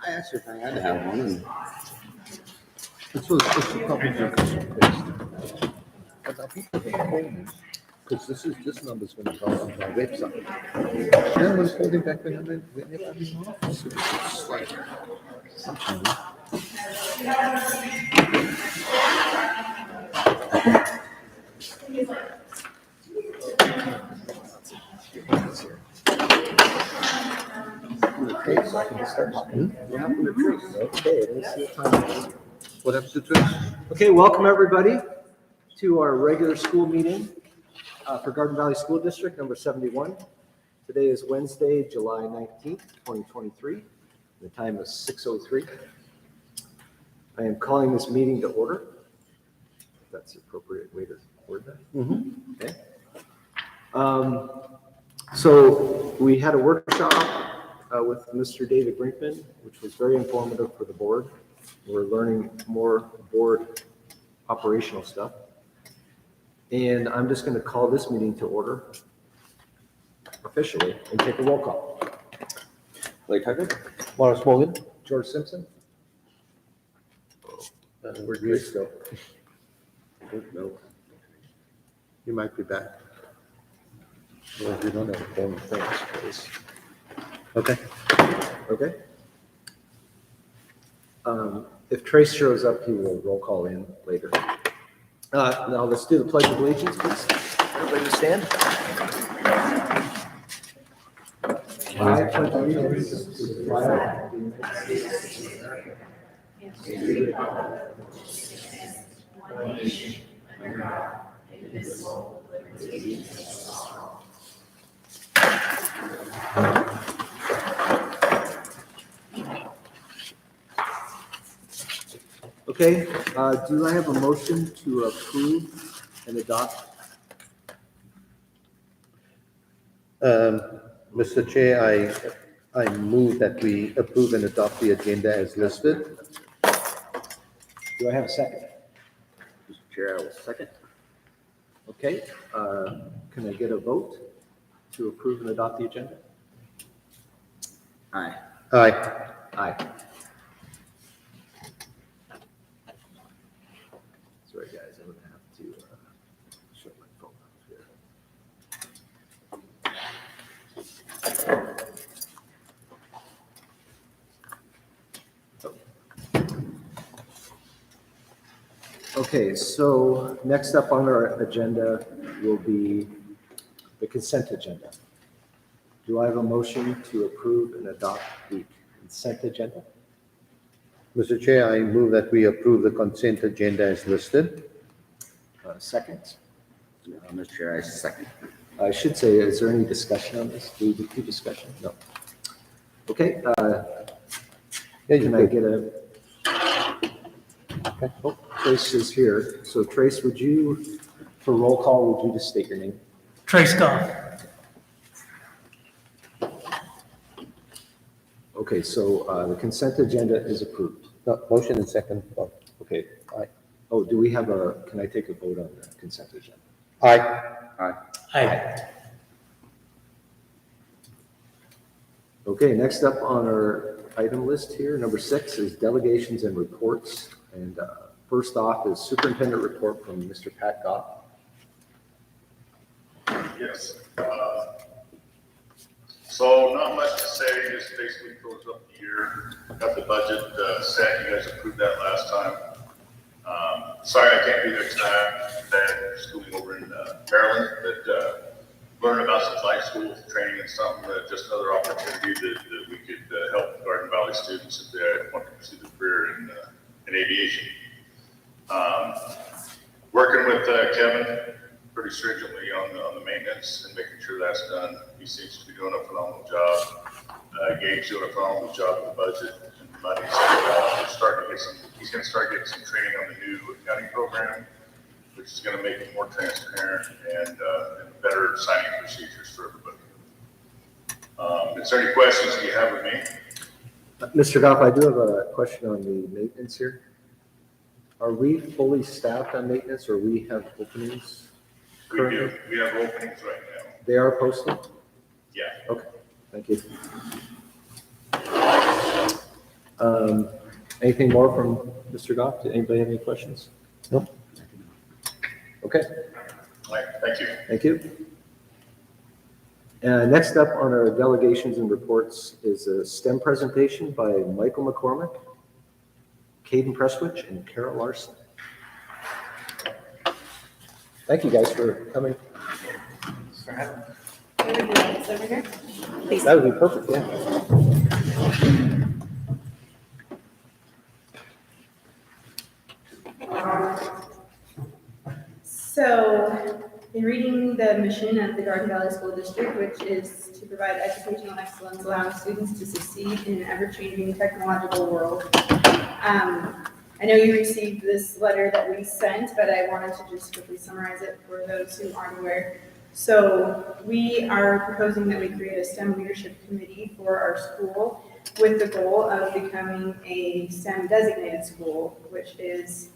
I asked if I had to have one, and It's probably because this number's going to go on my website. No one's holding back the number whenever I'm in office. It's like something. okay, so I can just start talking. What happened to Trace? Okay, let's see what time it is. What happens to Trish? Okay, welcome everybody to our regular school meeting for Garden Valley School District number 71. Today is Wednesday, July 19th, 2023. The time is 6:03. I am calling this meeting to order. If that's the appropriate way to word that. Okay. So we had a workshop with Mr. David Brinkman, which was very informative for the board. We're learning more board operational stuff. And I'm just going to call this meeting to order officially and take a roll call. Clay Tucker? Morris Morgan? George Simpson? Where'd Grace go? No. You might be back. Well, we don't have a phone, thanks, Grace. Okay. Okay. If Trace shows up, he will roll call in later. Now let's do the Pledge of Allegiance, please. Everybody stand. I pledge allegiance to the flag of the United States of America, and to the republic for which it stands, one nation, under God, indivisible, with liberty and justice for all. Okay, do I have a motion to approve and adopt? Mr. Chair, I move that we approve and adopt the agenda as listed. Do I have a second? Mr. Chair, I will second. Okay, can I get a vote to approve and adopt the agenda? Aye. Aye. Aye. Sorry, guys, I'm gonna have to shut my phone off here. Okay, so next up on our agenda will be the consent agenda. Do I have a motion to approve and adopt the consent agenda? Mr. Chair, I move that we approve the consent agenda as listed. Second? Mr. Chair, I second. I should say, is there any discussion on this? Do we do discussion? No. Okay, Yeah, you can I could. get a, Okay. oh, Trace is here. So Trace, would you, for roll call, would you just state your name? Trace Goff. Okay, so the consent agenda is approved. No, motion and second. Oh, Okay. Aye. Oh, do we have a, can I take a vote on the consent agenda? Aye. Aye. Aye. Okay, next up on our item list here, number 6 is delegations and reports. And first off is superintendent report from Mr. Pat Goff. Yes. So not much to say, just basically close up the year. Got the budget set, you guys approved that last time. Sorry I can't be there tonight, I'm schooling over in Maryland, but learning about some flight school training and something, just another opportunity that we could help Garden Valley students if they want to pursue the career in aviation. Working with Kevin pretty stringently on the maintenance and making sure that's done. He seems to be doing a phenomenal job. Gabe's doing a phenomenal job with the budget and the money. So he's going to start getting some training on the new accounting program, which is going to make it more transparent and better signing procedures for everybody. Is there any questions you have with me? Mr. Goff, I do have a question on the maintenance here. Are we fully staffed on maintenance or we have openings? We do. currently? We have openings right now. They are posted? Yeah. Okay, thank you. Anything more from Mr. Goff? Did anybody have any questions? No? Okay, All right, thank you. thank you. Next up on our delegations and reports is a STEM presentation by Michael McCormick, Caden Prestwich, and Carol Larson. Thank you guys for coming. Over here. Please. That would be perfect, yeah. So, in reading the mission of the Garden Valley School District, which is to provide educational excellence, allowing students to succeed in an ever-changing technological world. I know you received this letter that we sent, but I wanted to just quickly summarize it for those who aren't aware. So we are proposing that we create a STEM leadership committee for our school with the goal of becoming a STEM designated school, which is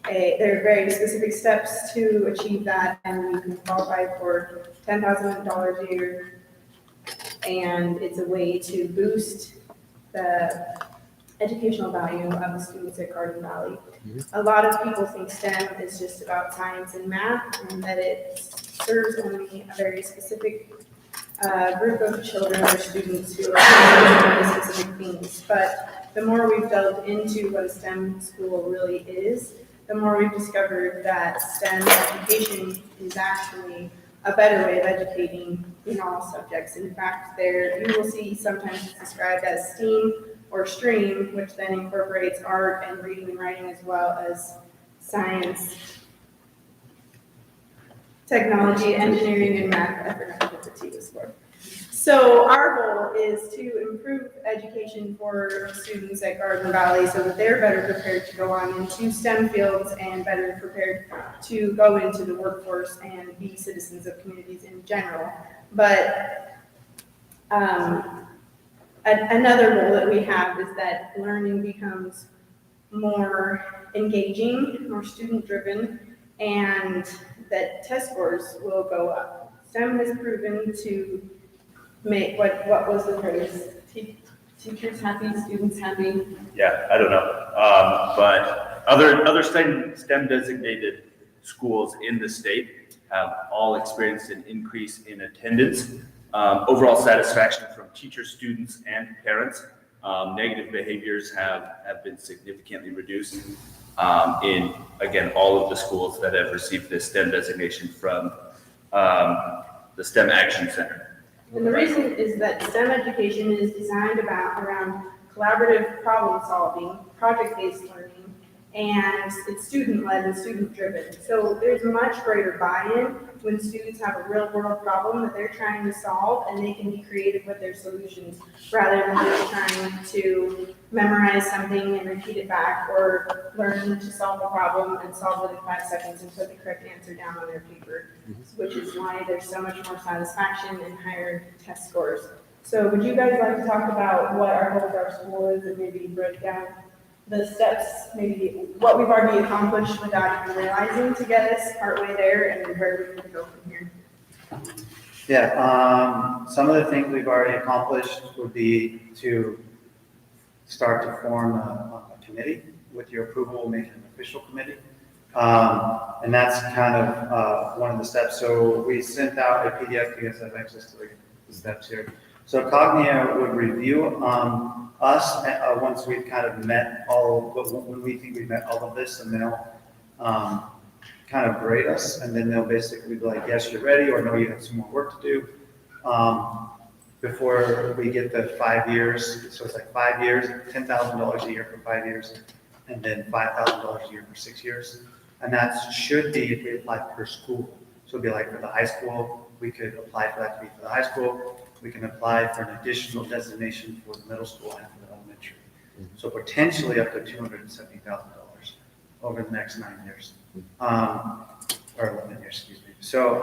there are very specific steps to achieve that, and you can qualify for $10,000 a year. And it's a way to boost the educational value of the students at Garden Valley. A lot of people think STEM is just about science and math, and that it serves only a very specific group of children or students who are doing specific things. But the more we've delved into what a STEM school really is, the more we've discovered that STEM education is actually a better way of educating in all subjects. In fact, you will see sometimes it's described as STEAM or STREAM, which then incorporates art and reading and writing as well as science, technology, engineering, and math. I forgot what the T was for. So our goal is to improve education for students at Garden Valley so that they're better prepared to go on into STEM fields and better prepared to go into the workforce and be citizens of communities in general. But another goal that we have is that learning becomes more engaging, more student-driven, and that test scores will go up. STEM has proven to make, what was the phrase? Teachers happy, students happy? Yeah, I don't know. But other STEM designated schools in the state have all experienced an increase in attendance, overall satisfaction from teachers, students, and parents. Negative behaviors have been significantly reduced in, again, all of the schools that have received this STEM designation from the STEM Action Center. And the reason is that STEM education is designed around collaborative problem solving, project-based learning, and it's student-led and student-driven. So there's much greater buy-in when students have a real-world problem that they're trying to solve, and they can be creative with their solutions rather than just trying to memorize something and repeat it back, or learn to solve a problem and solve it in 5 seconds and put the correct answer down on their paper, which is why there's so much more satisfaction and higher test scores. So would you guys like to talk about what our goal of our school is and maybe break down the steps, maybe what we've already accomplished without even realizing to get us partway there, and where we can go from here? Yeah, some of the things we've already accomplished would be to start to form a committee. With your approval, we'll make it an official committee. And that's kind of one of the steps. So we sent out a PDF, you guys have access to the steps here. So Cognia would review us once we've kind of met when we think we've met all of this, and they'll kind of grade us, and then they'll basically be like, yes, you're ready, or no, you have some more work to do. Before we get the 5 years, so it's like 5 years, $10,000 a year for 5 years, and then $5,000 a year for 6 years. And that should be if we apply per school. So it'd be like for the high school, we could apply for that to be for the high school. We can apply for an additional designation for the middle school and for the elementary. So potentially up to $270,000 over the next 9 years, or 11 years, excuse me. So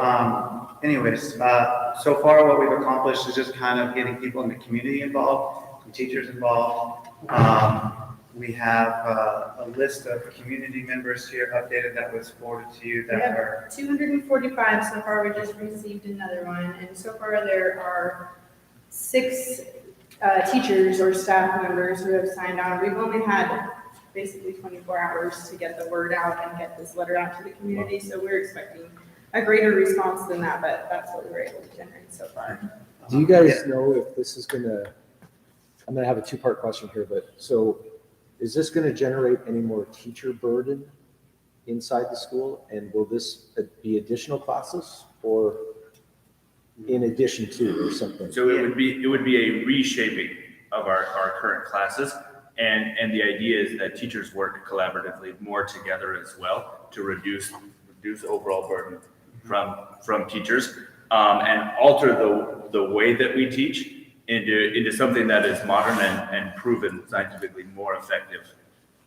anyways, so far what we've accomplished is just kind of getting people in the community involved, some teachers involved. We have a list of community members here updated that was forwarded to you that are 245 so far. We just received another one, and so far there are 6 teachers or staff members who have signed on. We've only had basically 24 hours to get the word out and get this letter out to the community, so we're expecting a greater response than that, but that's what we were able to generate so far. Do you guys know if this is gonna, I'm gonna have a two-part question here, but so is this gonna generate any more teacher burden inside the school? And will this be additional classes or in addition to or something? So it would be a reshaping of our current classes. And the idea is that teachers work collaboratively more together as well to reduce overall burden from teachers, and alter the way that we teach into something that is modern and proven scientifically more effective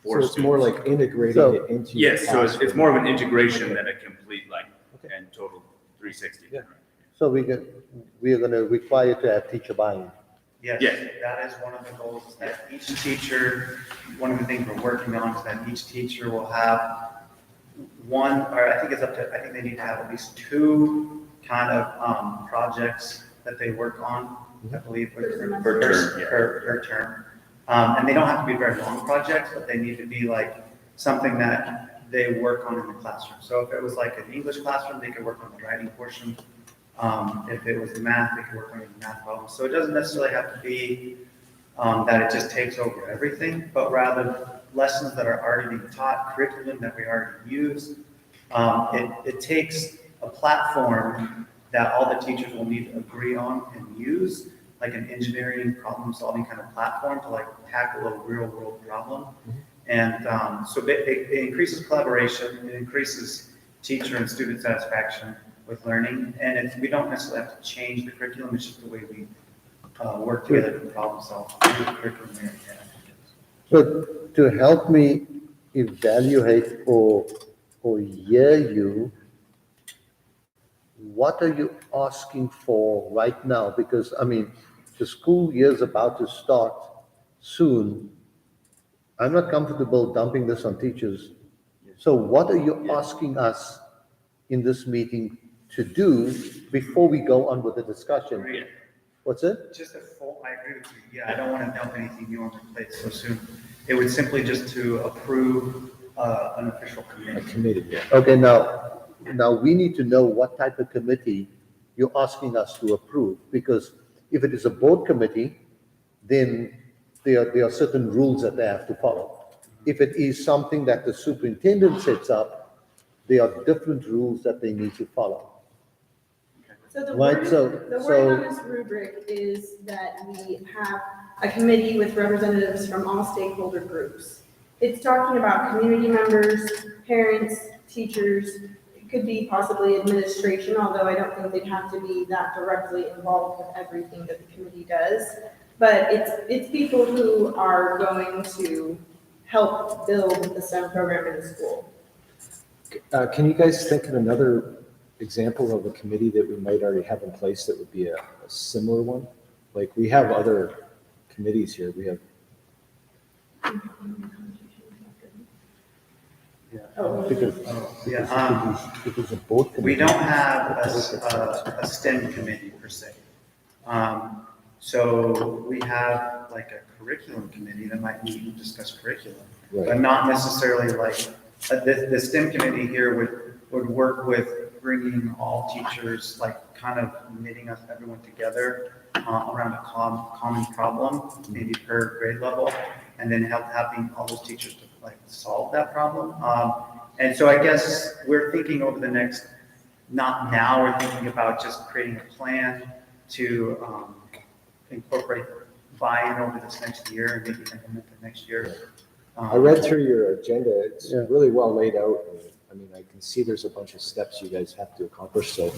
So for it's students. more like integrating So- it into your Yes, so it's classroom. more of an integration than a complete Okay. and total 360. Yeah. So we are gonna require to have teacher buy-in. Yes, Yeah. that is one of the goals, is that each teacher, one of the things we're working on is that each teacher will have one, or I think they need to have at least two kind of projects that they work on, I believe. Per semester. Per term, yeah. Per term. And they don't have to be very long projects, but they need to be like something that they work on in the classroom. So if it was like an English classroom, they could work on the writing portion. If it was math, they could work on the math problem. So it doesn't necessarily have to be that it just takes over everything, but rather lessons that are already being taught, curriculum that we already use. It takes a platform that all the teachers will need to agree on and use, like an engineering problem-solving kind of platform to like tackle a real-world problem. And so it increases collaboration, it increases teacher and student satisfaction with learning, and we don't necessarily have to change the curriculum, it's just the way we work together to problem solve through the curriculum we already have. So to help me evaluate or hear you, what are you asking for right now? Because, I mean, the school year is about to start soon. I'm not comfortable dumping this on teachers. So what are you asking us in this meeting to do before we go on with the discussion? Great. What's it? Just I agree with you, yeah, I don't want to dump anything new on their plate so soon. It would simply just to approve an official A committee. committee, yeah. Okay, now we need to know what type of committee you're asking us to approve, because if it is a board committee, then there are certain rules that they have to follow. If it is something that the superintendent sets up, there are different rules that they need to follow. So the Right, wording, so- the so- wording on this rubric is that we have a committee with representatives from all stakeholder groups. It's talking about community members, parents, teachers, it could be possibly administration, although I don't think they'd have to be that directly involved with everything that the committee does. But it's people who are going to help build the STEM program in the school. Can you guys think of another example of a committee that we might already have in place that would be a similar one? Like, we have other committees here. We have, Because it is a board committee. We don't have a STEM committee per se. So we have like a curriculum committee that might meet and discuss curriculum, but right, not necessarily like, the STEM committee here would work with bringing all teachers, like kind of knitting us, everyone together around a common problem, maybe per grade level, and then having all those teachers to like solve that problem. And so I guess we're thinking over the next, not now, we're thinking about just creating a plan to incorporate buy-in over this next year and maybe implement it next year. I read through your agenda. It's Yeah. really well laid out. I mean, I can see there's a bunch of steps you guys have to accomplish, so.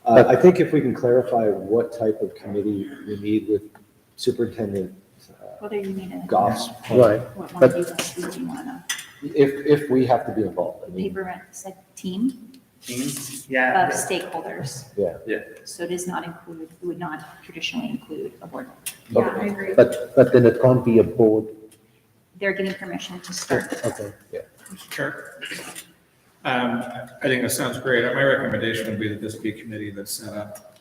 I think if we can clarify what type of committee we need with Superintendent Whether you need a, Goff's, Right, what one but- of you guys do you want to know? if we have to be involved. I mean, Paper said team Teams, of yeah, stakeholders. yeah, So it does not include, it would not traditionally include a board member. Yeah, I agree. but then it can't be a board. They're getting permission to start. Okay. Mr. Chair. I think that sounds great. My recommendation would be that this be a committee that's set up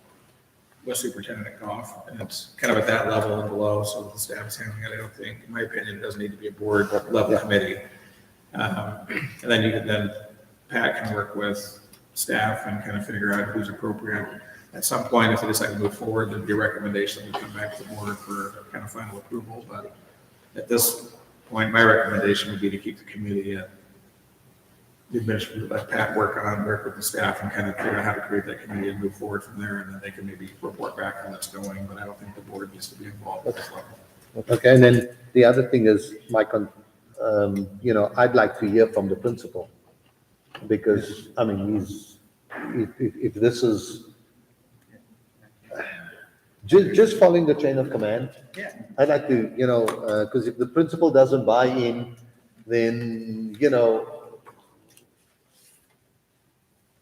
with Superintendent Goff, and it's kind of at that level and below, so the staff is handling it. I don't think, in my opinion, it doesn't need to be a board level committee. And then you can Pat can work with staff and kind of figure out who's appropriate. At some point, if they decide to move forward, there'd be a recommendation to come back to the board for kind of final approval. But at this point, my recommendation would be to keep the committee at the administrative, let Pat work with the staff and kind of figure out how to create that committee and move forward from there. And then they can maybe report back how that's going, but I don't think the board needs to be involved at this level. Okay, and then the other thing is, Mike, I'd like to hear from the principal. Because, I mean, if this is just following the chain of command, Yeah. I'd like to, because if the principal doesn't buy in, then,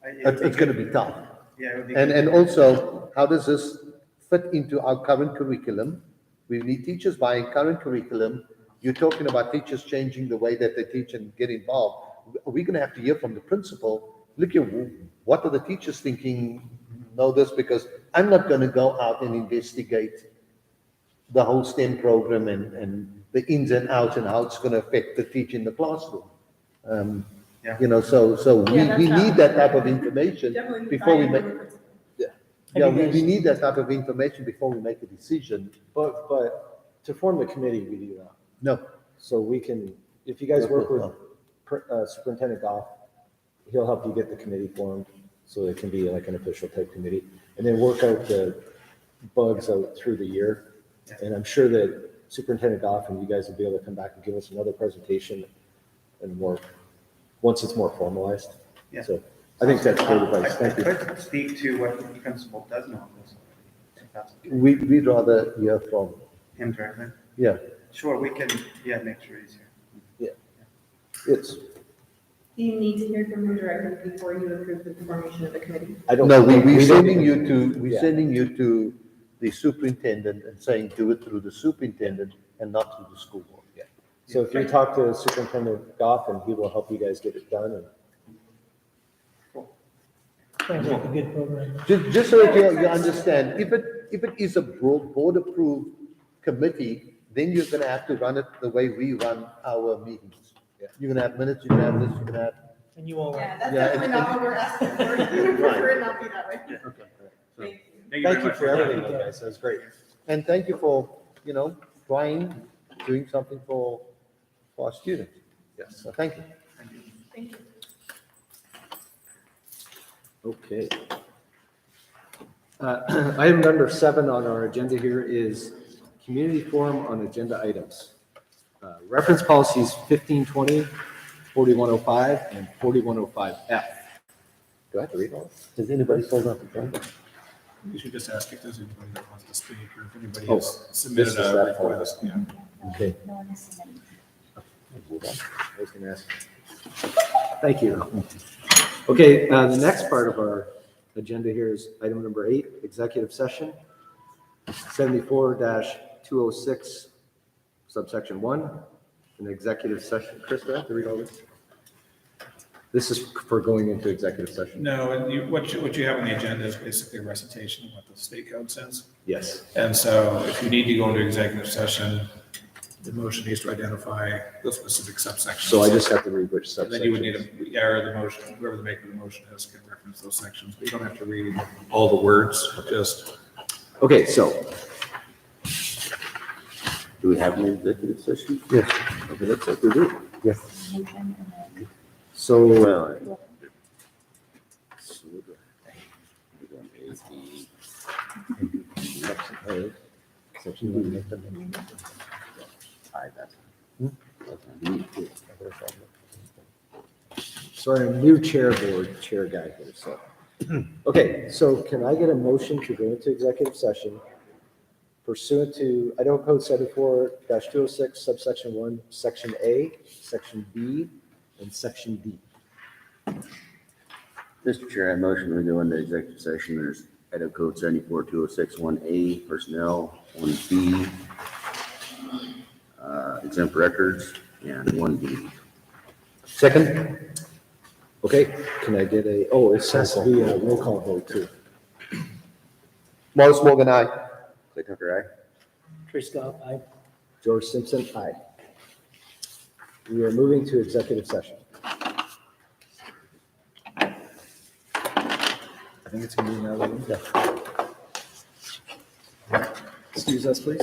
it's going to be tough. Yeah, it would be. And also, how does this fit into our current curriculum? We need teachers buying current curriculum. You're talking about teachers changing the way that they teach and get involved. We're going to have to hear from the principal. Look at what are the teachers thinking? Know this, because I'm not going to go out and investigate the whole STEM program and the ins and outs and how it's going to affect the teacher in the classroom. Yeah. So Yeah, we that's need that type of information Definitely before we buy-in make. from the principal. Yeah, we need that type of information before we make a decision. But to form the committee, we do not. No. So we can, if you guys work with Superintendent Goff, he'll help you get the committee formed, so it can be like an official type committee, and then work out the bugs out through the year. And I'm sure that Superintendent Goff and you guys will be able to come back and give us another presentation and more, once it's more formalized. Yeah. So I think that's great advice. Thank you. I could speak to what the principal does know of this. If that's okay. We'd rather hear from, Him directly. yeah, Sure, we can, make sure he's here. it's, Do you need to hear from him directly before you approve the formation of the committee? I don't. no, we're don't sending even- we're Yeah. sending you to the superintendent and saying do it through the superintendent and not through the school board. So if you talk to Superintendent Goff, and he will help you guys get it done, and Sounds like a good program. Just so that you understand, if it is a board approved committee, then you're gonna have to run it the way we run our meetings. You're gonna have minutes, you're gonna have this, you're gonna have. And you all. Yeah, that's Yeah, definitely and- not what we're asking for. We would prefer it not be that way. Thank you. thank you for everything, you guys, that was great. And thank you for, trying, doing something for our students. Yes. So thank you. Thank you. Okay. Item number 7 on our agenda here is community forum on agenda items. Reference policies 1520, 4105, and 4105F. Do I have to read all? Has anybody filled out the form? You should just ask if there's anybody that wants to speak or if anybody Oh, has submitted this is a that form. request. Yeah. Okay. No one is submitting. I was gonna ask. Thank you. Okay, the next part of our agenda here is item number 8, executive session, 74-206, subsection 1, an executive session. Chris, do I have to read all this? This is for going into executive session. No, and what you have on the agenda is basically a recitation of what the state code says. Yes. And so if you need to go into executive session, the motion needs to identify the specific subsections. So I just have to read which And then you would need subsection. or the motion, whoever the maker of the motion is can reference those sections, but you don't have to read all the words, just. Okay, so, Do we have an executive session? Yes. Okay, that's what we do. Yes. Motion and then. so Well. so we're going to Section A, section 1. sorry, I'm new chair guy here, so. Okay, so can I get a motion to go into executive session pursuant to Idaho Code 74-206 subsection 1, section A, section B, and section D? Mr. Chair, I motion we go into executive session. There's Idaho Code 74-206, 1A, personnel, 1B, exempt records, and 1B. Second? Okay, can I get a, oh, it has to be a roll call vote too. Morris Morgan, aye. Clay Tucker, aye. Chris Goff, aye. George Simpson, aye. We are moving to executive session. I think it's going to be now. Excuse us, please.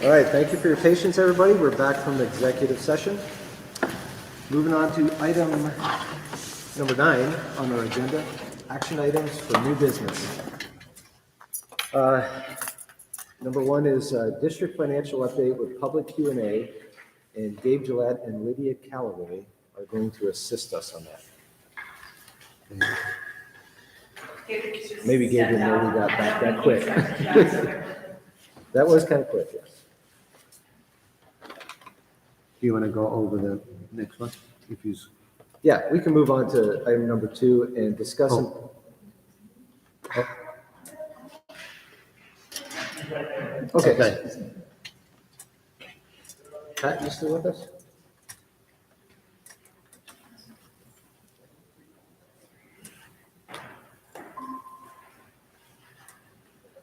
All right, thank you for your patience, everybody. We're back from the executive session. Moving on to item number 9 on our agenda, action items for new business. Number 1 is district financial update with public Q&A, and Gabe Gillette and Lydia Callaway are going to assist us on that. Maybe Gabe didn't know we got back that quick. That was kind of quick, yes. Do you want to go over the next one? If he's, Yeah, we can move on to item number 2 and discuss. Oh. Okay. Pat, you still with us?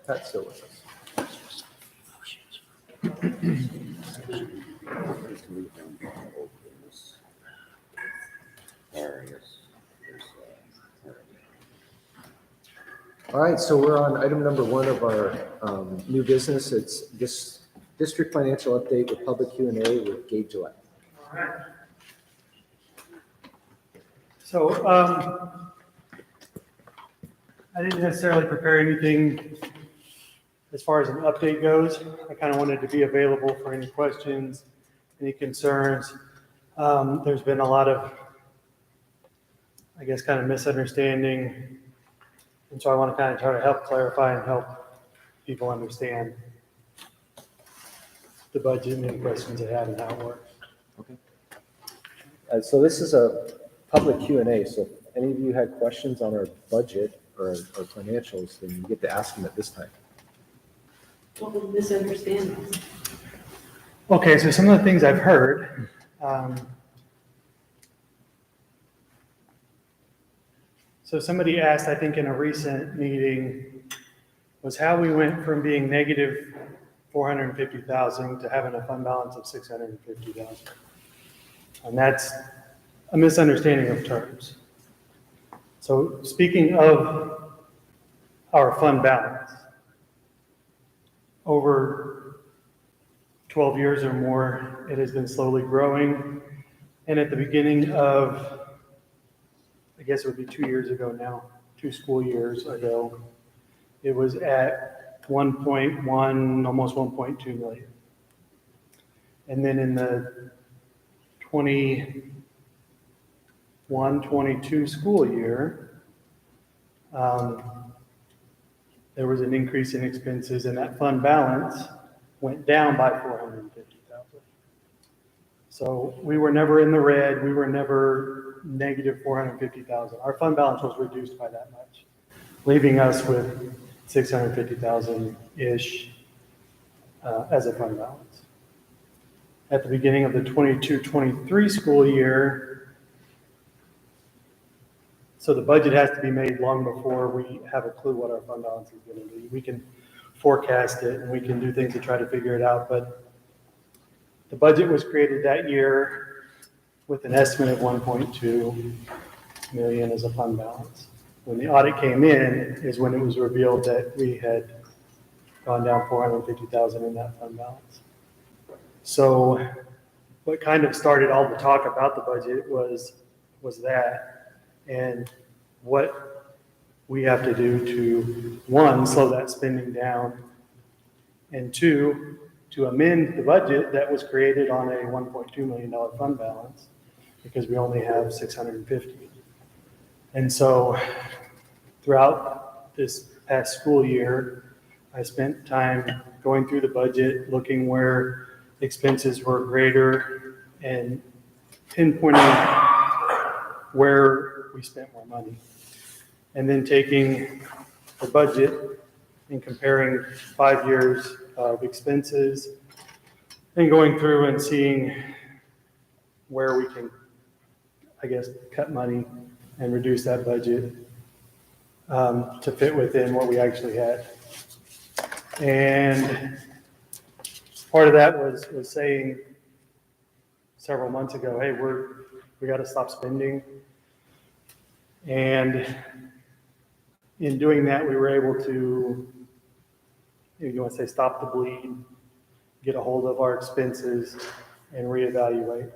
Pat's still with us. All right, so we're on item number 1 of our new business. It's this district financial update with public Q&A with Gabe Gillette. So, I didn't necessarily prepare anything as far as an update goes. I kind of wanted to be available for any questions, any concerns. There's been a lot of, I guess, kind of misunderstanding. And so I want to kind of try to help clarify and help people understand the budget and any questions they have and how it works. Okay. So this is a public Q&A, so if any of you had questions on our budget or our financials, then you get to ask them at this time. What was misunderstanding? Okay, so some of the things I've heard, so somebody asked, I think in a recent meeting, was how we went from being negative 450,000 to having a fund balance of 650,000. And that's a misunderstanding of terms. So speaking of our fund balance, over 12 years or more, it has been slowly growing. And at the beginning of, I guess it would be 2 years ago now, 2 school years ago, it was at 1.1, almost 1.2 million. And then in the 21-22 school year, there was an increase in expenses, and that fund balance went down by 450,000. So we were never in the red. We were never negative 450,000. Our fund balance was reduced by that much, leaving us with 650,000-ish as a fund balance. At the beginning of the 22-23 school year, so the budget has to be made long before we have a clue what our fund balance is going to be. We can forecast it and we can do things to try to figure it out, but the budget was created that year with an estimate of 1.2 million as a fund balance. When the audit came in is when it was revealed that we had gone down 450,000 in that fund balance. So what kind of started all the talk about the budget was that, and what we have to do to, 1, slow that spending down, and 2, to amend the budget that was created on a $1.2 million fund balance, because we only have 650. And so throughout this past school year, I spent time going through the budget, looking where expenses were greater and pinpointing where we spent more money. And then taking the budget and comparing 5 years of expenses and going through and seeing where we can, I guess, cut money and reduce that budget to fit within what we actually had. And part of that was saying several months ago, hey, we got to stop spending. And in doing that, we were able to, if you want to say, stop the bleed get a hold of our expenses and reevaluate.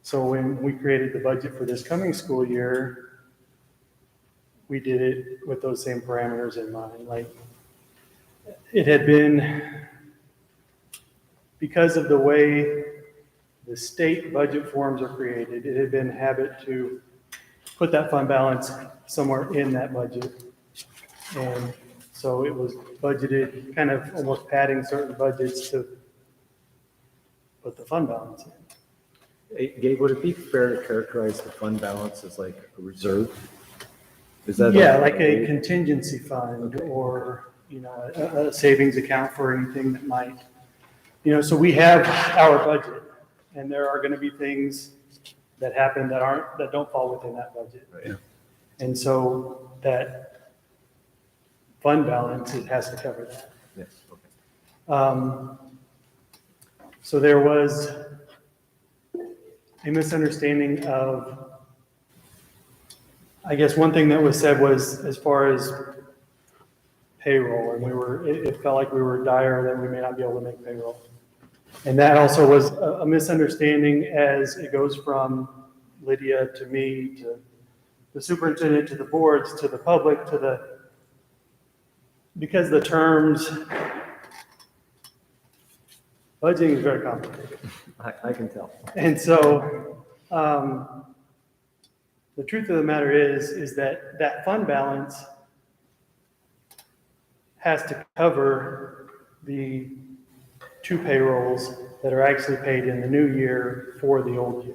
So when we created the budget for this coming school year, we did it with those same parameters in mind. Like, it had been, because of the way the state budget forms are created, it had been habit to put that fund balance somewhere in that budget. And so it was budgeted, kind of almost padding certain budgets to put the fund balance in. Hey, Gabe, would it be fair to characterize the fund balance as like a reserve? Is that? Yeah, like a contingency fund or, you know, a savings account for anything that might, you know, so we have our budget and there are going to be things that happen that don't fall within that budget. Right. And so that fund balance, it has to cover that. Yes, okay. So there was a misunderstanding of, I guess one thing that was said was as far as payroll, and it felt like we were dire that we may not be able to make payroll. And that also was a misunderstanding as it goes from Lydia to me, to the superintendent, to the boards, to the public, because the terms, budgeting is very complicated. I can tell. And so, the truth of the matter is that that fund balance has to cover the 2 payrolls that are actually paid in the new year for the old year.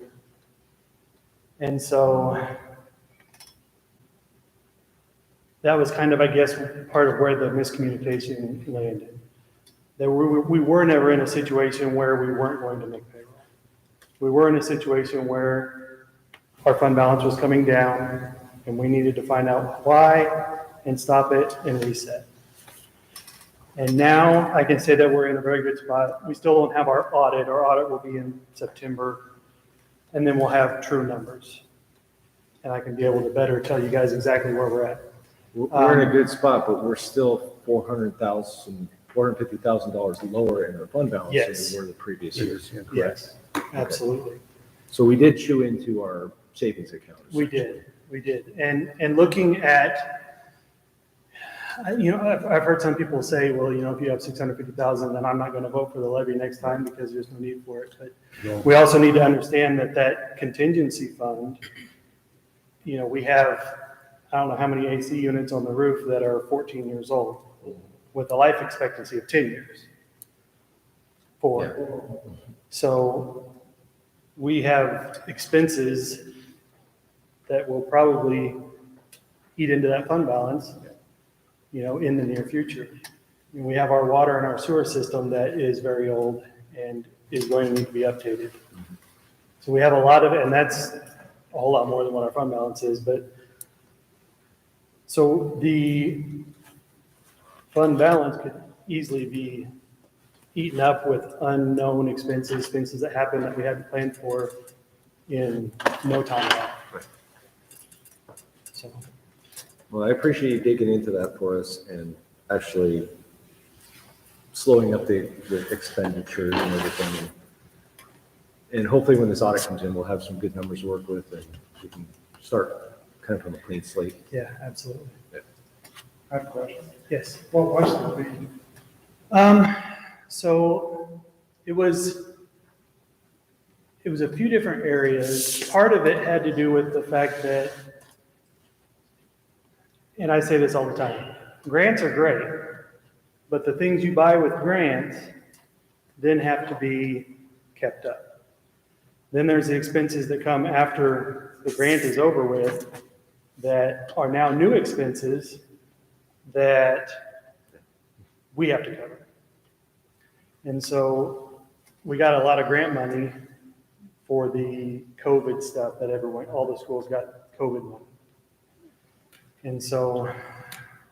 And so that was kind of, I guess, part of where the miscommunication landed. That we were never in a situation where we weren't going to make payroll. We were in a situation where our fund balance was coming down and we needed to find out why and stop it and reset. And now I can say that we're in a very good spot. We still don't have our audit. Our audit will be in September, and then we'll have true numbers. And I can be able to better tell you guys exactly where we're at. We're in a good spot, but we're still $450,000 lower in our fund balance Yes. than we were the previous years. Yes, absolutely. So we did chew into our savings account. We did. And looking at, you know, I've heard some people say, well, you know, if you have 650,000, then I'm not going to vote for the levy next time because there's no need for it. But we also need to understand that contingency fund, you know, we have, I don't know how many AC units on the roof that are 14 years old with a life expectancy of 10 years. So we have expenses that will probably eat into that fund balance, you know, in the near future. And we have our water and our sewer system that is very old and is going to need to be updated. So we have a lot of it, and that's a whole lot more than what our fund balance is. But so the fund balance could easily be eaten up with unknown expenses that happen that we hadn't planned for in no time at all. So. Well, I appreciate you digging into that for us and actually slowing up the expenditures and everything. And hopefully when this audit comes in, we'll have some good numbers to work with and we can start kind of from a clean slate. Yeah, absolutely. I have a question. Yes. What was the fee? So it was a few different areas. Part of it had to do with the fact that, and I say this all the time, grants are great, but the things you buy with grants then have to be kept up. Then there's the expenses that come after the grant is over with that are now new expenses that we have to cover. And so we got a lot of grant money for the COVID stuff that all the schools got COVID money. And so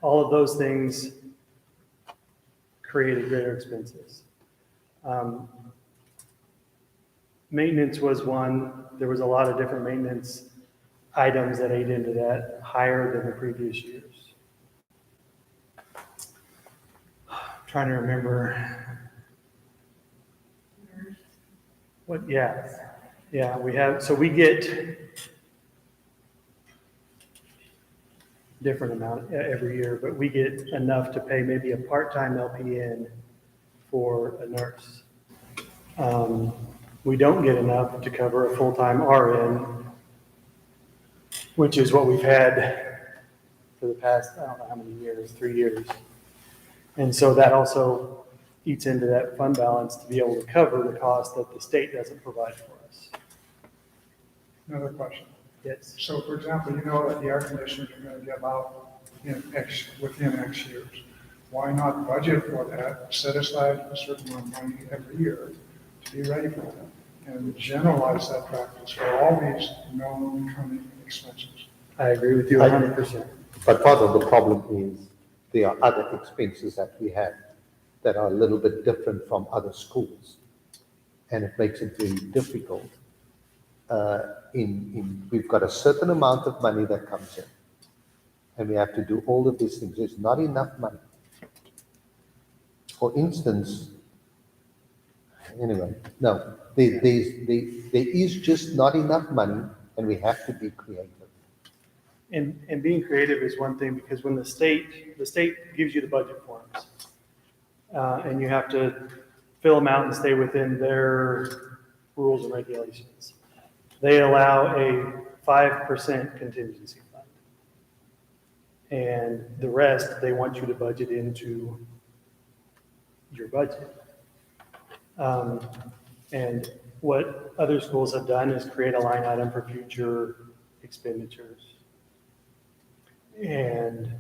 all of those things created greater expenses. Maintenance was one. There was a lot of different maintenance items that ate into that, higher than the previous years. I'm trying to remember. What, yeah, we have, so we get different amount every year, but we get enough to pay maybe a part-time LPN for a nurse. We don't get enough to cover a full-time RN, which is what we've had for the past, I don't know how many years, 3 years. And so that also eats into that fund balance to be able to cover the cost that the state doesn't provide for us. Another question. Yes. So for example, you know that the air conditioners are going to give out within X years. Why not budget for that, set aside a certain amount of money every year to be ready for that? And generalize that practice for all these known coming expenses. I agree with you 100%. But part of the problem is there are other expenses that we have that are a little bit different from other schools. And it makes it very difficult. We've got a certain amount of money that comes in. And we have to do all of these things. There's not enough money. For instance, anyway, no, there is just not enough money, and we have to be creative. And being creative is one thing, because when the state gives you the budget forms, and you have to fill them out and stay within their rules and regulations. They allow a 5% contingency fund. And the rest, they want you to budget into your budget. And what other schools have done is create a line item for future expenditures. And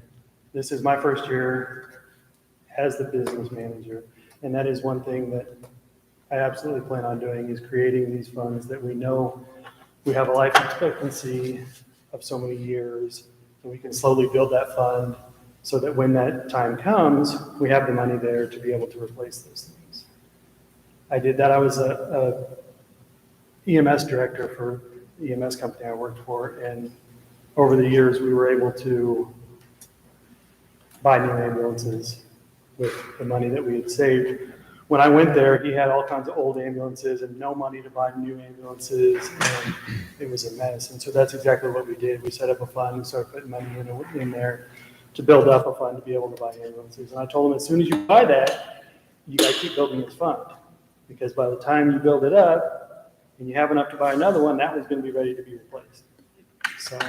this is my first year as the business manager. And that is one thing that I absolutely plan on doing, is creating these funds that we know we have a life expectancy of so many years, and we can slowly build that fund so that when that time comes, we have the money there to be able to replace those things. I did that. I was a EMS director for the EMS company I worked for, and over the years, we were able to buy new ambulances with the money that we had saved. When I went there, he had all kinds of old ambulances and no money to buy new ambulances, and it was a mess. And so that's exactly what we did. We set up a fund, we started putting money in there to build up a fund to be able to buy ambulances. And I told him, as soon as you buy that, you got to keep building this fund, because by the time you build it up and you have enough to buy another one, that one's going to be ready to be replaced. So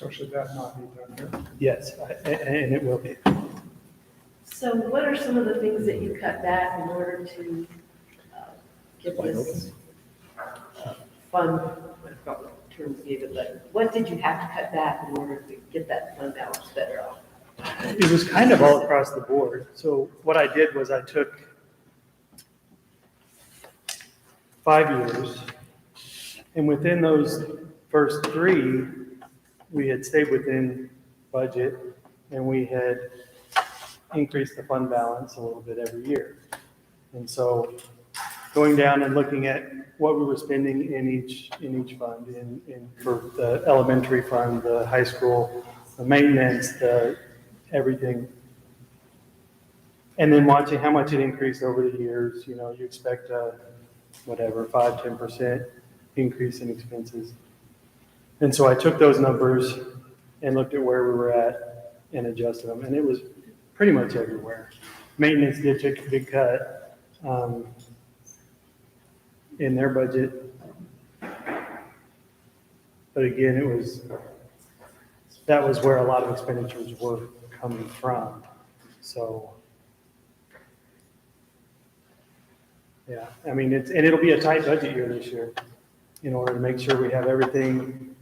should that not be done here? Yes, and it will be. So what are some of the things that you cut back in order to get this fund, I forgot what terms you gave it, but what did you have to cut back in order to get that fund balance better off? It was kind of all across the board. So what I did was I took 5 years, and within those first 3, we had stayed within budget, and we had increased the fund balance a little bit every year. And so going down and looking at what we were spending in each fund, for the elementary fund, the high school, the maintenance, the everything. And then watching how much it increased over the years. You know, you expect whatever, 5-10% increase in expenses. And so I took those numbers and looked at where we were at and adjusted them, and it was pretty much everywhere. Maintenance did take a big cut in their budget. But again, that was where a lot of expenditures were coming from. So, yeah, I mean, it'll be a tight budget year this year in order to make sure we have everything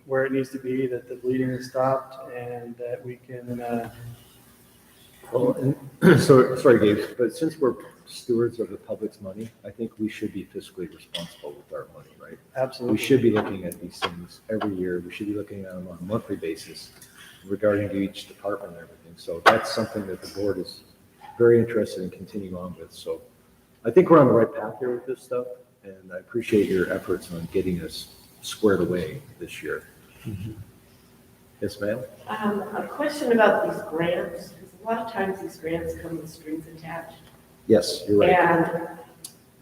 where it needs to be, that the bleeding is stopped, and that we can, Well, and sorry, Gabe, but since we're stewards of the public's money, I think we should be fiscally responsible with our money, right? Absolutely. We should be looking at these things every year. We should be looking at them on a monthly basis regarding to each department and everything. So that's something that the board is very interested in continuing on with. So I think we're on the right path here with this stuff, and I appreciate your efforts on getting us squared away this year. Yes, ma'am? A question about these grants, because a lot of times these grants come with strings attached. Yes, you're right. And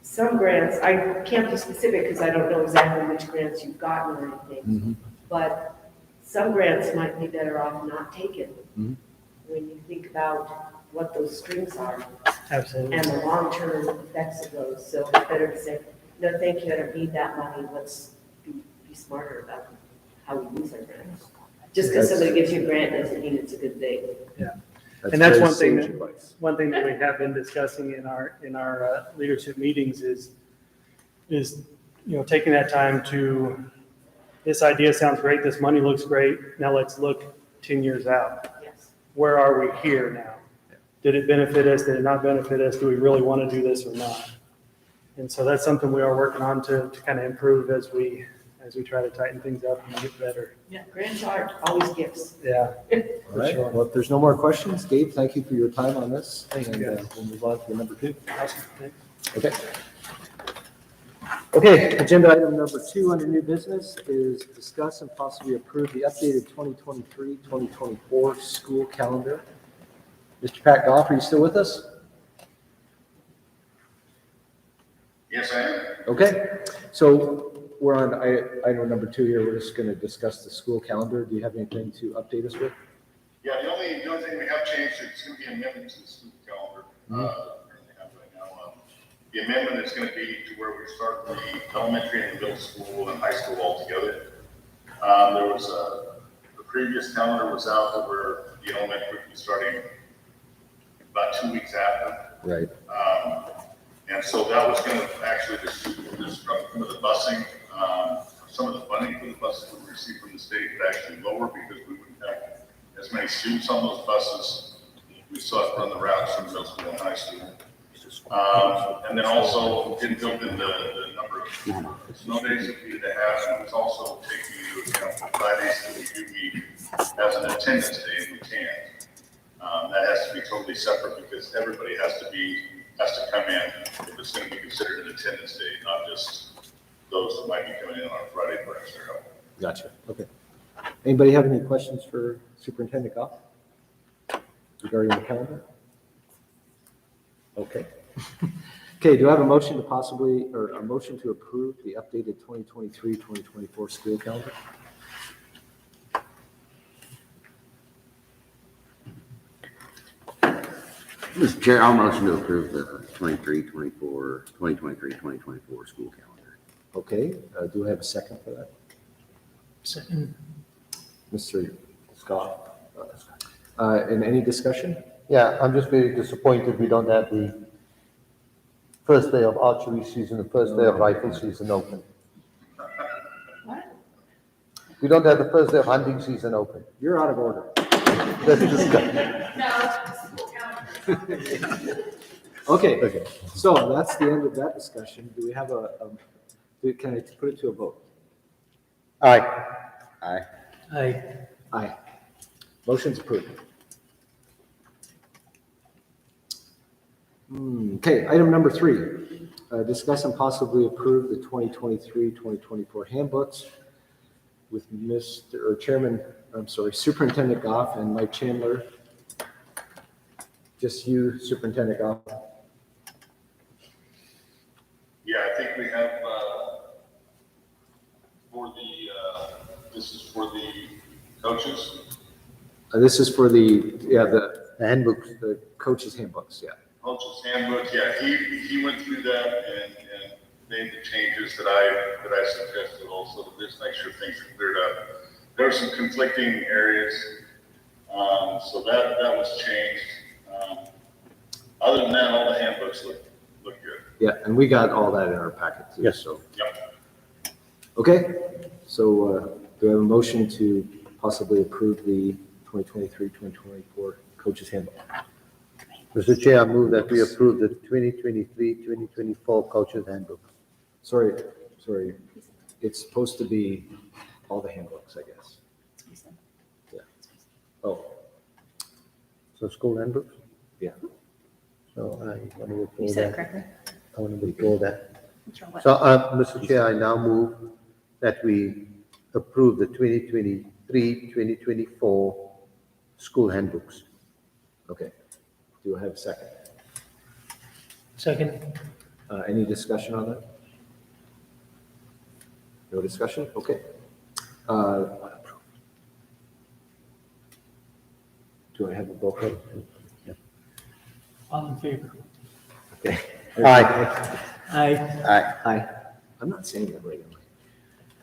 some grants, I can't be specific because I don't know exactly which grants you've gotten or anything, but some grants might be better off not taken Mhm. when you think about what those strings are Absolutely. and the long-term effects of those. So it's better to say, no, thank you, I don't need that money, let's be smarter about how we use our grants. Just because somebody gives you a grant doesn't mean it's a good thing. And that's very one thing sage that- advice. One thing that we have been discussing in our leadership meetings is, taking that time to, this idea sounds great, this money looks great, now let's look 10 years out. Yes. Where are we here now? Did it benefit us? Did it not benefit us? Do we really want to do this or not? And so that's something we are working on to kind of improve as we try to tighten things up and get better. Yeah, grants aren't always gifts. Yeah. All right, well, if there's no more questions, Gabe, thank you for your time on this. And we'll move on to number 2. Awesome. Thanks. Okay. Okay, agenda item number 2 under new business is discuss and possibly approve the updated 2023-2024 school calendar. Mr. Pat Goff, are you still with us? Yes, I am. Okay, so we're on item number 2 here. We're just going to discuss the school calendar. Do you have anything to update us with? Yeah, the only thing we have changed, it's going to be amendments to the school calendar. Currently have right now. The amendment is going to be to where we start the elementary and middle school and high school all together. There was the previous calendar was out that where the elementary would be starting about 2 weeks after. Right. And so that was going to actually disrupt some of the busing, some of the funding for the buses we received from the state would actually lower because we wouldn't have as many students on those buses. We still have to run the routes from middle school and high school. And then also didn't build in the number of snow days that we need to have, and it was also taking into account the Fridays that we do meet as an attendance day if we can. That has to be totally separate because everybody has to come in if it's going to be considered an attendance day, not just those that might be coming in on a Friday for extra help. Gotcha. Okay. Anybody have any questions for Superintendent Goff regarding the calendar? Okay. Okay, do I have a motion to possibly, or a motion to approve the updated 2023-2024 school calendar? Mr. Chair, I'll motion to approve the 2023-2024 school calendar. Okay, do I have a second for that? Second. Mr. Scott? And any discussion? Yeah, I'm just very disappointed we don't have the first day of archery season, the first day of rifle season open. What? We don't have the first day of hunting season open. You're out of order. That's disgusting. Okay, so that's the end of that discussion. Do we have can I put it to a vote? Aye. Aye. Aye. Aye. Motion's approved. Okay, item number 3, discuss and possibly approve the 2023-2024 handbooks with Superintendent Goff and Mike Chandler. Just you, Superintendent Goff. Yeah, I think we have, this is for the coaches. This is for the handbooks, the coaches' handbooks, yeah. Coach's handbook, yeah, he went through that and made the changes that I suggested also to just make sure things are cleared up. There were some conflicting areas, so that was changed. Other than that, all the handbooks look good. Yeah, and we got all that in our packet too, Yes. so. Yep. Okay, so do I have a motion to possibly approve the 2023-2024 coaches handbook? Mr. Chair, I move that we approve the 2023-2024 coaches handbook. Sorry, it's supposed to be all the handbooks, I guess. Yeah. Oh, So school handbooks? yeah. So I want to You withdraw said it that. correctly. I want to withdraw that. Withdraw what? So, Mr. Chair, I now move that we approve the 2023-2024 school handbooks. Okay. Do I have a second? Second. Any discussion on that? No discussion? Okay. Do I have a vote? All in favor? Okay. Aye. Aye. Aye. I'm not saying that right. am I?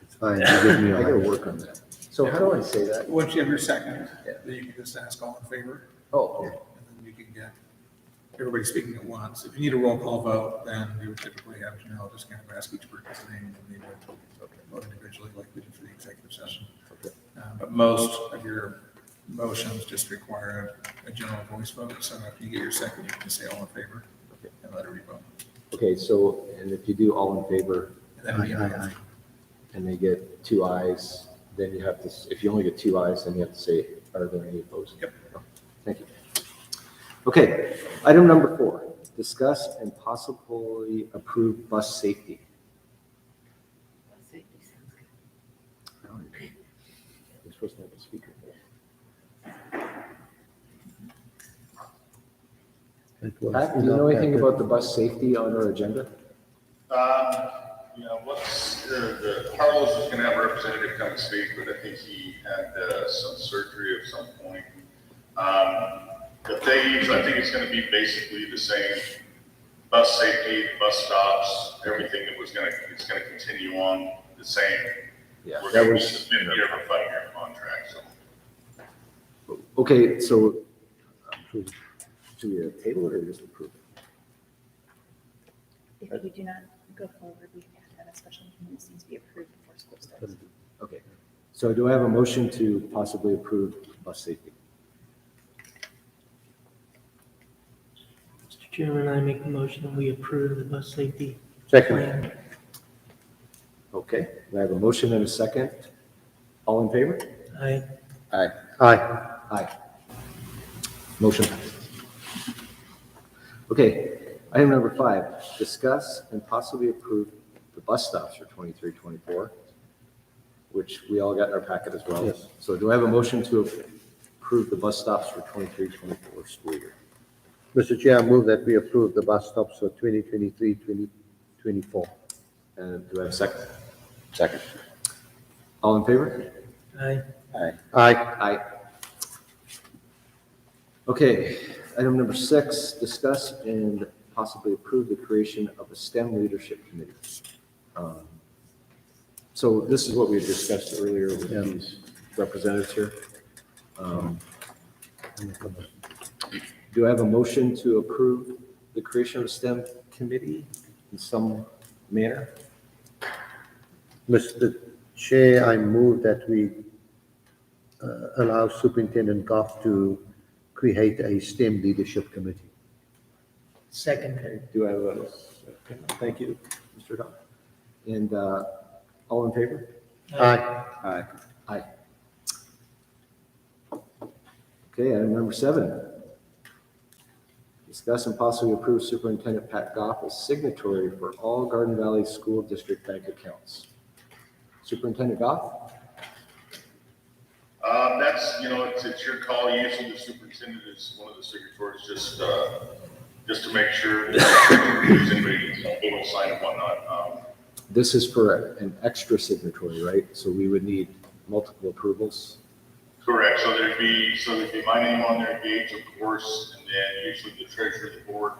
It's fine, you give me I gotta a. work on that. So how do I say that? Once you have your second, then you can just ask all in favor, Oh, and then you can get everybody speaking at once. If you need a roll call vote, then you would typically have Janelle just kind of ask each person's name, and they would vote individually like we did for the executive session. okay. But most of your motions just require a general voice vote, so after you get your second, you can say all in favor and let everybody vote. Okay, so, and if you do all in favor, And then we have and they get 2 ayes, then you have to, if you only get 2 ayes, then you have to say, are there any opposed? Yep. Thank you. Okay, item number 4, discuss and possibly approve bus safety. You're supposed to have a speaker. Pat, do you know anything about the bus safety on our agenda? Carlos was gonna have a representative come and speak, but I think he had, some surgery of some point. The things, I think it's gonna be basically the same, bus safety, bus stops, everything that was gonna, it's gonna continue on the same. Yeah, We're that gonna be was, suspended here for a 5-year contract, so. okay, so do we table it or just approve it? If we do not go forward, we have to have a special meeting. This needs to be approved before school starts. Okay, so do I have a motion to possibly approve bus safety? Mr. Chairman, I make the motion that we approve the bus safety Second. plan. Okay, I have a motion and a second. All in favor? Aye. Aye. Aye. Aye. Motion passes. Okay, item number 5, discuss and possibly approve the bus stops for 23-24, which we all got in our packet as well. Yes. So do I have a motion to approve the bus stops for 23-24 school year? Mr. Chair, I move that we approve the bus stops for 2023, 2024. And do I have a second? Second. All in favor? Aye. Aye. Aye. Aye. Okay, item number 6, discuss and possibly approve the creation of a STEM leadership committee. So this is what we discussed earlier with these representatives here. Do I have a motion to approve the creation of a STEM committee in some manner? Mr. Chair, I move that we allow Superintendent Goff to create a STEM leadership committee. Second. Okay, do I have a, thank you, Mr. Don. And all in favor? Aye. Aye. Aye. Okay, item number 7. Discuss and possibly approve Superintendent Pat Goff as signatory for all Garden Valley School District bank accounts. Superintendent Goff? That's, it's your call. Usually the superintendent is one of the signatories, just to make sure that there's anybody, they don't sign and whatnot. This is for an extra signatory, right? So we would need multiple approvals. Correct. So there'd be my name on there, Gage, of course, and then usually the treasurer of the board,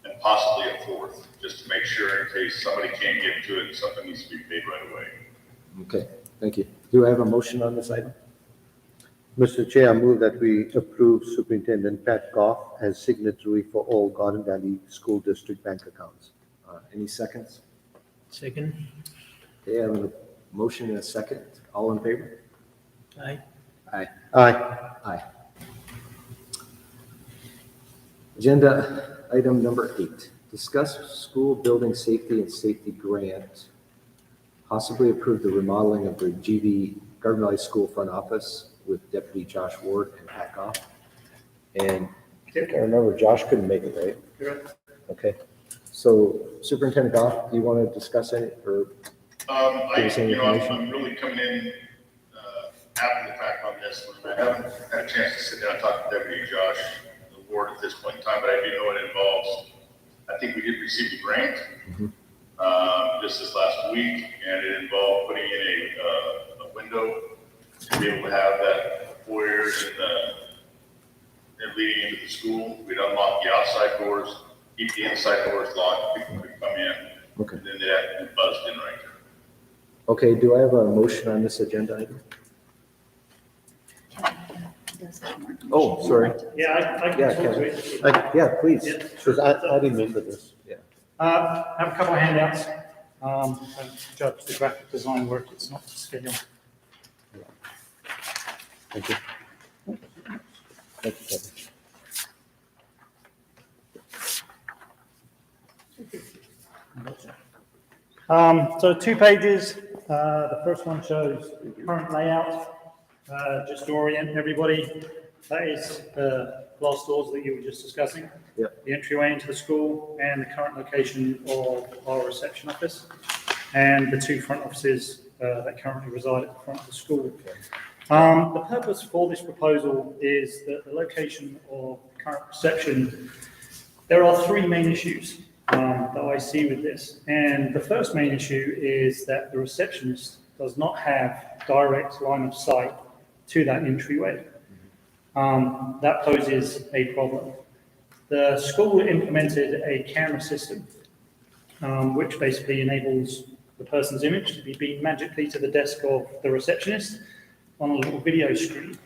and possibly a fourth, just to make sure in case somebody can't get to it and something needs to be paid right away. Okay, thank you. Do I have a motion on this item? Mr. Chair, I move that we approve Superintendent Pat Goff as signatory for all Garden Valley School District bank accounts. Any seconds? Second. Okay, I have a motion and a second. All in favor? Aye. Aye. Aye. Agenda item number 8, discuss school building safety and safety grant. Possibly approve the remodeling of the GV Garden Valley School front office with Deputy Josh Ward and Pat Goff. And I think I remember Josh couldn't make it, right? Correct. Okay. So Superintendent Goff, do you want to discuss any or give us any information? I'm really coming in, after the fact on this one. I haven't had a chance to sit down and talk to Deputy Josh Ward at this point in time, but I do know it involves a think we did receive a grant, just this last week, and it involved putting in a window to be able to have that foyer and leading into the school. We'd unlock the outside doors, keep the inside doors locked, people could come in, Okay. and then they'd have to be buzzed in right there. Okay, do I have a motion on this agenda item? Oh, sorry. Yeah, I can Yeah, talk to Kevin. it. Yeah, please. Yeah. Because I remember this. I have a couple of handouts. Don't judge the graphic design work, it's not scheduled. Thank you. Thank you, Kevin. So 2 pages, the first one shows current layout, just to orient everybody. That is the glass doors that you were just discussing. Yep. The entryway into the school and the current location of our reception office, and the 2 front offices that currently reside at the front of the school. The purpose for this proposal is that the location of current reception, there are 3 main issues that I see with this. And the first main issue is that the receptionist does not have direct line of sight to that entryway. That poses a problem. The school implemented a camera system, which basically enables the person's image to be beamed magically to the desk of the receptionist on a little video screen.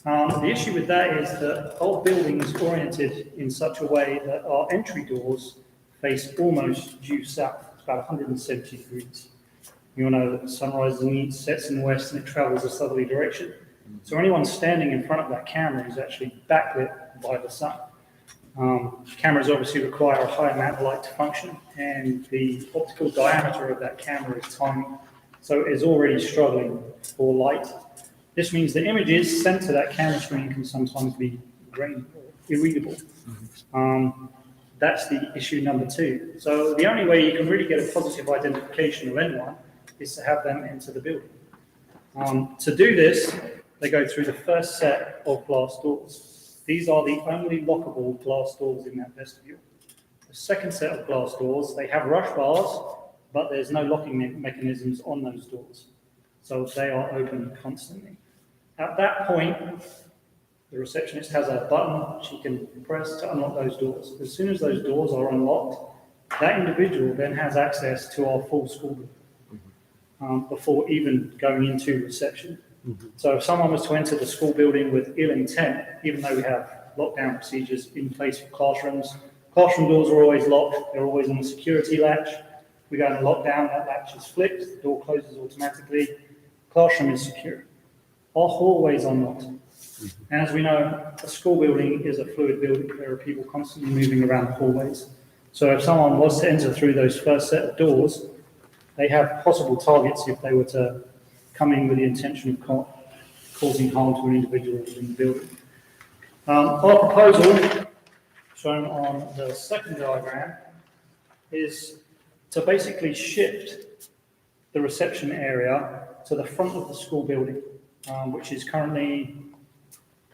The issue with that is that our building is oriented in such a way that our entry doors face almost due south, it's about 170 degrees. You all know that the sun rises in the east, sets in the west, and it travels a southerly direction. So anyone standing in front of that camera is actually backlit by the sun. Cameras obviously require a high amount of light to function, and the optical diameter of that camera is tiny, so it is already struggling for light. This means the images sent to that camera screen can sometimes be grainy or irreadable. That's the issue number 2. So the only way you can really get a positive identification of anyone is to have them enter the building. To do this, they go through the first set of glass doors. These are the only lockable glass doors in that vestibule. The second set of glass doors, they have rush bars, but there's no locking mechanisms on those doors. So they are open constantly. At that point, the receptionist has a button she can press to unlock those doors. As soon as those doors are unlocked, that individual then has access to our full school building before even going into reception. So if someone was to enter the school building with ill intent, even though we have lockdown procedures in place for classrooms, classroom doors are always locked, they're always on a security latch. We go into lockdown, that latch is flipped, the door closes automatically, classroom is secure. Our hallways are not. And as we know, a school building is a fluid building. There are people constantly moving around the hallways. So if someone was to enter through those first set of doors, they have possible targets if they were to come in with the intention of causing harm to an individual in the building. Our proposal, shown on the second diagram, is to basically shift the reception area to the front of the school building, which is currently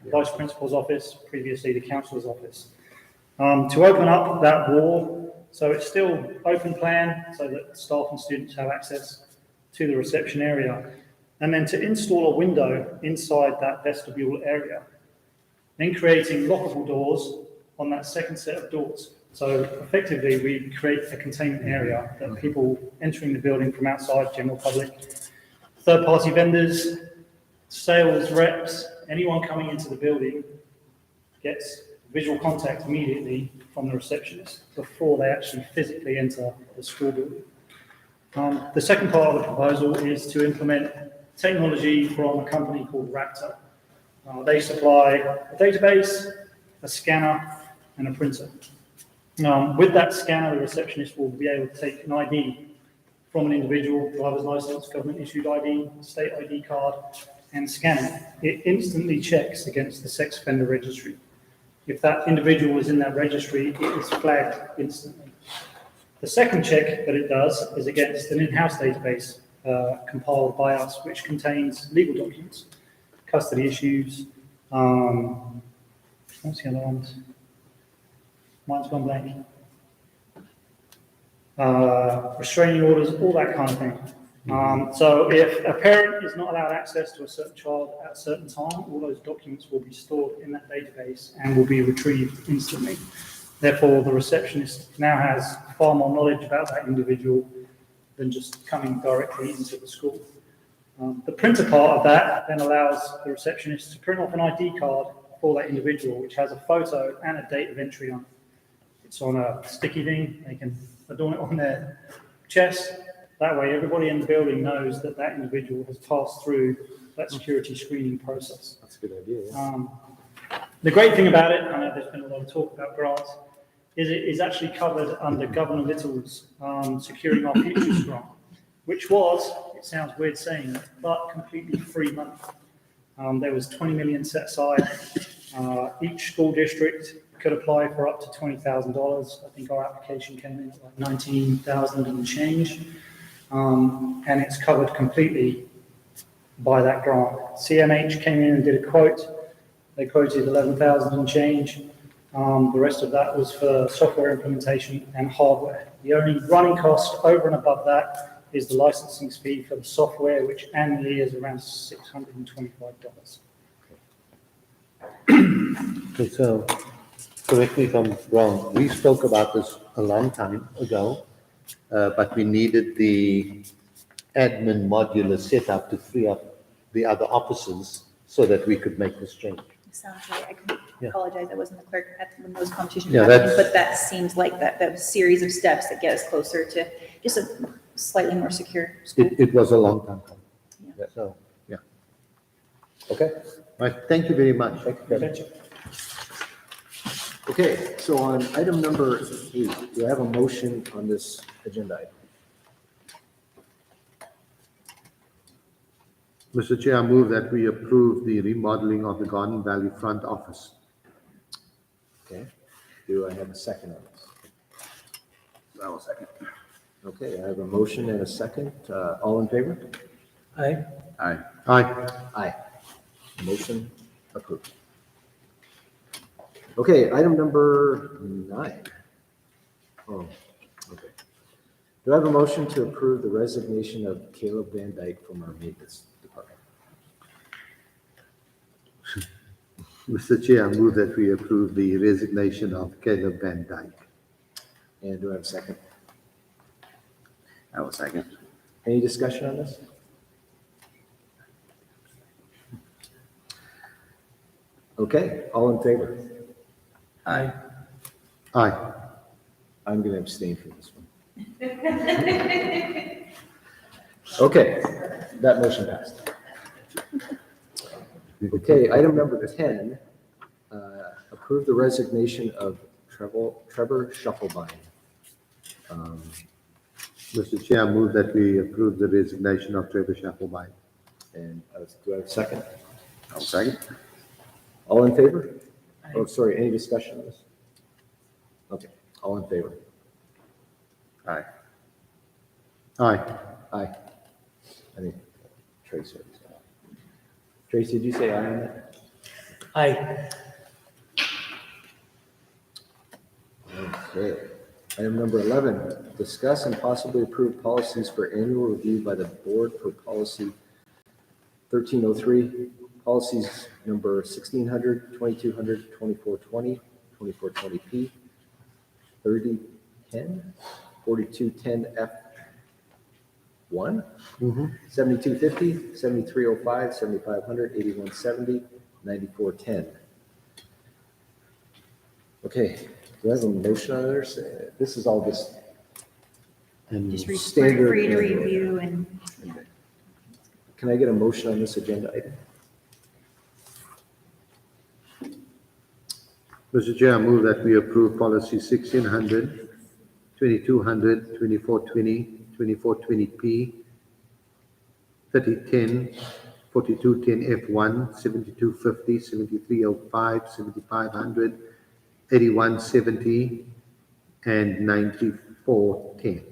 the Vice Principal's office, previously the Councillor's office. To open up that wall, so it's still open plan, so that staff and students have access to the reception area, and then to install a window inside that vestibule area, then creating lockable doors on that second set of doors. So effectively, we create a containment area that people entering the building from outside, general public, third-party vendors, sales reps, anyone coming into the building gets visual contact immediately from the receptionist before they actually physically enter the school building. The second part of the proposal is to implement technology from a company called Raptor. They supply a database, a scanner, and a printer. With that scanner, the receptionist will be able to take an ID from an individual, driver's license, government-issued ID, state ID card, and scan it. It instantly checks against the sex offender registry. If that individual is in that registry, it is flagged instantly. The second check that it does is against an in-house database compiled by us, which contains legal documents, custody issues, what's the other ones? Mine's gone blank. restraining orders, all that kind of thing. So if a parent is not allowed access to a certain child at a certain time, all those documents will be stored in that database and will be retrieved instantly. Therefore, the receptionist now has far more knowledge about that individual than just coming directly into the school. The printer part of that then allows the receptionist to print off an ID card for that individual, which has a photo and a date of entry on it. It's on a sticky thing, they can adorn it on their chest. That way, everybody in the building knows that that individual has passed through that security screening process. That's a good idea, yeah. The great thing about it, I know there's been a lot of talk about grants, is it is actually covered under Governor Little's Securing Our Futures grant, which was, it sounds weird saying it, but completely free money. There was 20 million set aside. Each school district could apply for up to $20,000. I think our application came in at like 19,000 and change. And it's covered completely by that grant. CMH came in and did a quote. They quoted 11,000 and change. The rest of that was for software implementation and hardware. The only running cost over and above that is the licensing fee for the software, which annually is around $625. Okay, so correct me if I'm wrong, we spoke about this a long time ago, but we needed the admin modular set up to free up the other offices so that we could make this change. Sounds right. I can Yeah. apologize. I wasn't the clerk at when those conversations Yeah, were happening, that's- but that seems like that series of steps that get us closer to just a slightly more secure school. It was a long time coming. Yeah. So, yeah. Okay. Right, thank you very much. Okay, so on item number 8, do I have a motion on this agenda item? Mr. Chair, I move that we approve the remodeling of the Garden Valley front office. Okay, do I have a second on this? I will second. Okay, I have a motion and a second. All in favor? Aye. Aye. Aye. Aye. Motion approved. Okay, item number 9. Oh, okay. Do I have a motion to approve the resignation of Caleb Van Dyke from our maintenance department? Mr. Chair, I move that we approve the resignation of Caleb Van Dyke. And do I have a second? I will second. Any discussion on this? Okay, all in favor? Aye. Aye. I'm going to abstain from this one. Okay, that motion passed. Okay, item number 10, approve the resignation of Trevor Shufflebine. Mr. Chair, I move that we approve the resignation of Trevor Shufflebine. And do I have a second? I will second. All in favor? Oh, sorry, any discussion on this? Okay, all in favor? Aye. Aye. Aye. I think Tracy. Tracy, did you say aye on that? Aye. Okay. Item number 11, discuss and possibly approve policies for annual review by the board for policy 1303, policies number 1600, 2200, 2420, 2420P, 3010, 4210F1, 7250, 7305, 7500, 8170, 9410. Okay, do I have a motion on this? This is all just Just standard. free to review and, yeah. Can I get a motion on this agenda item? Mr. Chair, I move that we approve policy 1600, 2200, 2420, 2420P, 3010, 4210F1, 7250, 7305, 7500, 8170, and 9410.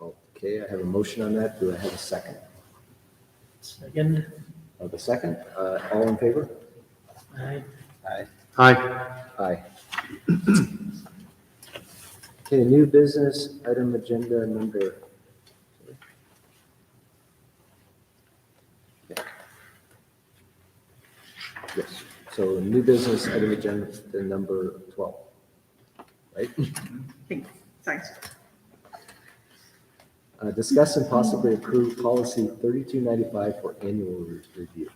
Okay, I have a motion on that. Do I have a second? Second. I have a second. All in favor? Aye. Aye. Aye. Aye. Okay, new business item agenda number. Yes, so new business item agenda number 12, right? Sorry. Discuss and possibly approve policy 3295 for annual review.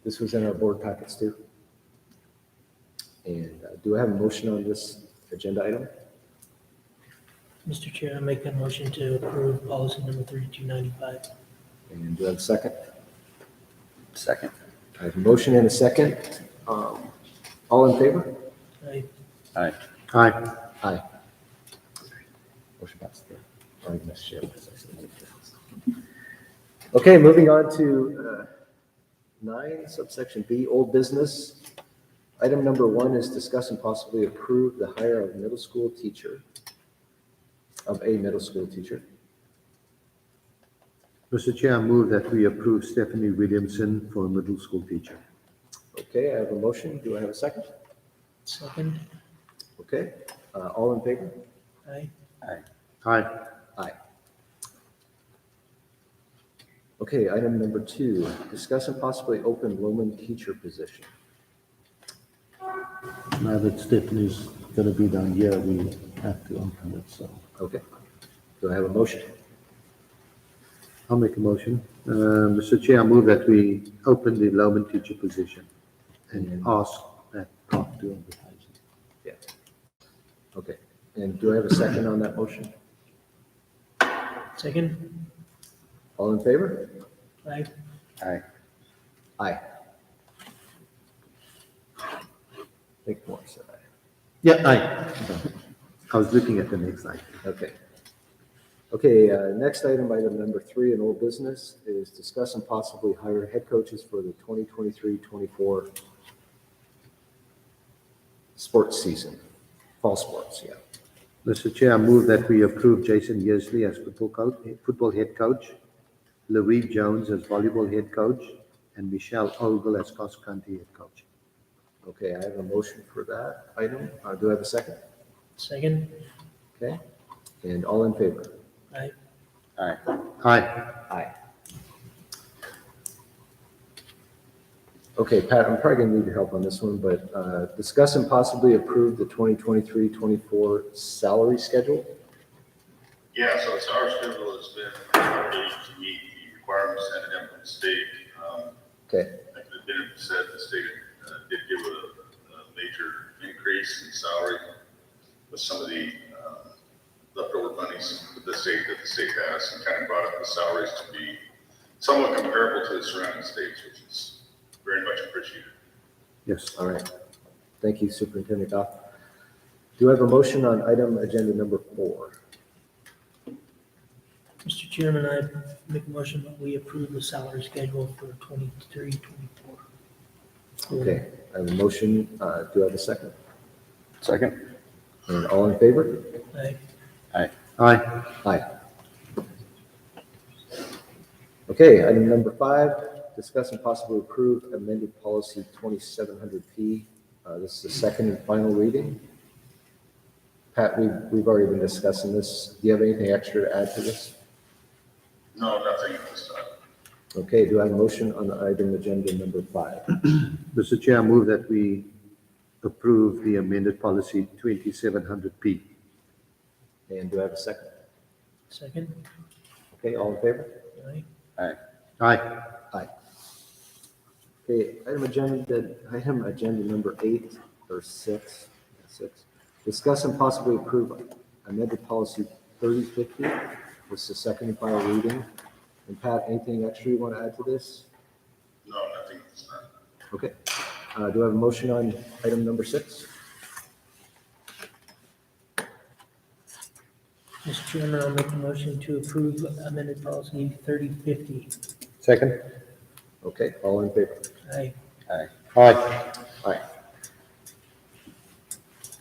This was in our board packets too. And do I have a motion on this agenda item? Mr. Chair, I make a motion to approve policy number 3295. And do I have a second? Second. I have a motion and a second. All in favor? Aye. Aye. Aye. Aye. Motion passed. Or you must share this, I said. Okay, moving on to 9, subsection B, old business. Item number 1 is discuss and possibly approve the hire of a middle school teacher. Mr. Chair, I move that we approve Stephanie Williamson for a middle school teacher. Okay, I have a motion. Do I have a second? Second. Okay, all in favor? Aye. Aye. Aye. Okay, item number 2, discuss and possibly open Loman teacher position. Now that Stephanie's going to be down here, we have to open it, so. Okay, do I have a motion? I'll make a motion. Mr. Chair, I move that we open the Loman teacher position and ask that COG to advertise it. Yeah. Okay, and do I have a second on that motion? Second. All in favor? Aye. Aye. Aye. Think more, said I. Yeah, aye. I was looking at the next item. Okay. Okay, next item, item number 3 in old business is discuss and possibly hire head coaches for the 2023-24 sports season, fall sports, yeah. Mr. Chair, I move that we approve Jason Yearsley as football head coach, Louis Jones as volleyball head coach, and Michelle Ogle as cross-country head coach. Okay, I have a motion for that item. Do I have a second? Second. Okay, and all in favor? Aye. Aye. Aye. Aye. Okay, Pat, I'm probably gonna need your help on this one, but discuss and possibly approve the 2023-24 salary schedule. Yeah, so our schedule has been updated to meet the requirements sent in from the state. Okay, Like the bidder said, the state did give a major increase in salary with some of the leftover monies that the state has, and kind of brought up the salaries to be somewhat comparable to the surrounding states, which is very much appreciated. Yes. all right. Thank you, Superintendent Goff. Do I have a motion on item agenda number 4? Mr. Chairman, I make a motion that we approve the salary schedule for 23-24. Okay, I have a motion. Do I have a second? Second. And all in favor? Aye. Aye. Aye. Okay, item number 5, discuss and possibly approve amended policy 2700P. This is the second and final reading. Pat, we've already been discussing this. Do you have anything extra to add to this? No, nothing at this time. Okay, do I have a motion on item agenda number 5? Mr. Chair, I move that we approve the amended policy 2700P. And do I have a second? Second. Okay, all in favor? Aye. Aye. Aye. Aye. Okay, item agenda number 8 or 6. Discuss and possibly approve amended policy 3050. This is the second and final reading. And Pat, anything extra you want to add to this? No, nothing at this time. Okay. Do I have a motion on item number 6? Mr. Chairman, I'll make a motion to approve amended policy 3050. Second. Okay, all in favor? Aye. Aye. Aye. Aye.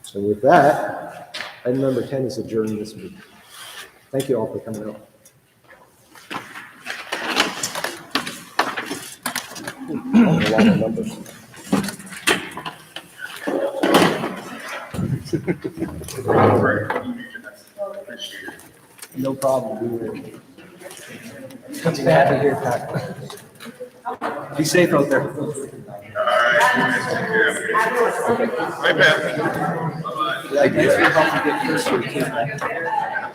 So with that, item number 10 is adjourning this meeting. Thank you all for coming out. A lot of numbers. No problem. Good to have you here, Pat. Be safe out there. All right. Hi, Pat. Yeah, thanks for helping get this here, too.